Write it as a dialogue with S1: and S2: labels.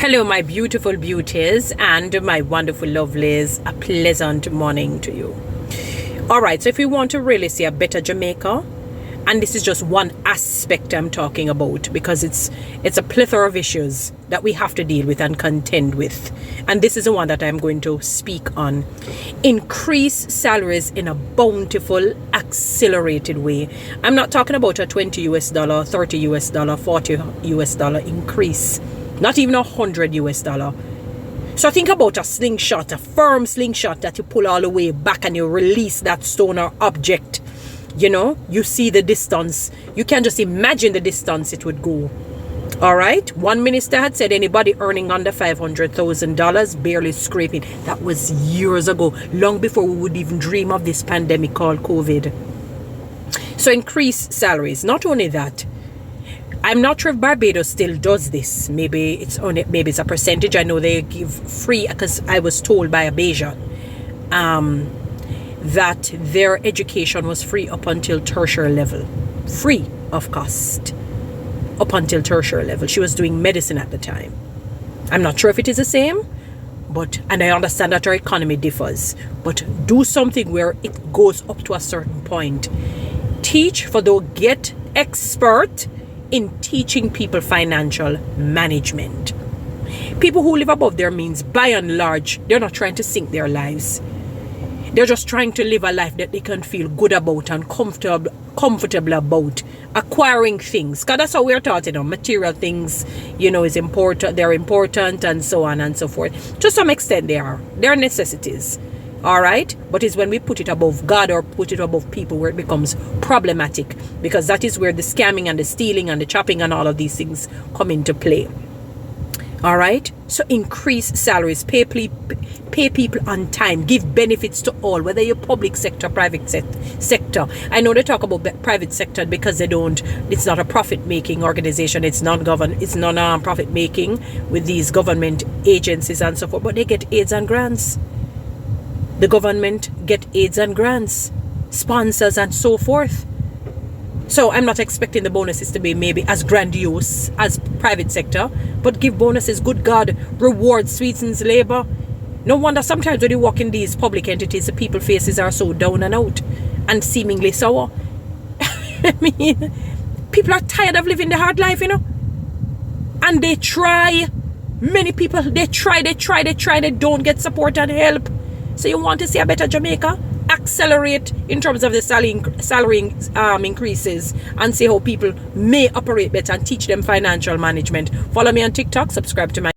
S1: Hello, my beautiful beauties and my wonderful lovelies. A pleasant morning to you. All right, so if we want to really see a better Jamaica, and this is just one aspect I'm talking about because it's a plethora of issues that we have to deal with and contend with. And this is the one that I'm going to speak on. Increase salaries in a bountiful, accelerated way. I'm not talking about a $20 US, $30 US, $40 US increase. Not even $100 US. So think about a slingshot, a firm slingshot that you pull all the way back and you release that stone or object. You know, you see the distance. You can just imagine the distance it would go. All right. One minister had said anybody earning under $500,000 barely scraping. That was years ago, long before we would even dream of this pandemic called COVID. So increase salaries. Not only that, I'm not sure if Barbados still does this. Maybe it's a percentage. I know they give free, because I was told by a Bayesian that their education was free up until tertiary level. Free of cost up until tertiary level. She was doing medicine at the time. I'm not sure if it is the same, and I understand that our economy differs. But do something where it goes up to a certain point. Teach for those get expert in teaching people financial management. People who live above their means, by and large, they're not trying to sink their lives. They're just trying to live a life that they can feel good about and comfortable about. Acquiring things, because that's how we're taught, material things, is important. They're important, and so on and so forth. To some extent, they're necessities. All right, but it's when we put it above God or put it above people where it becomes problematic, because that is where the scamming and the stealing and the chopping and all of these things come into play. All right, so increase salaries, pay people on time, give benefits to all, whether you're public sector, private sector. I know they talk about the private sector because it's not a profit-making organization. It's non-profit making with these government agencies and so forth, but they get aids and grants. The government get aids and grants, sponsors and so forth. So I'm not expecting the bonuses to be maybe as grandiose as private sector, but give bonuses. Good God, reward sweetens labor. No wonder sometimes when you walk in these public entities, the people's faces are so down and out and seemingly sour. I mean, people are tired of living the hard life, and they try. Many people, they try, they don't get support and help. So you want to see a better Jamaica? Accelerate in terms of the salary increases and see how people may operate better and teach them financial management. Follow me on TikTok, subscribe to my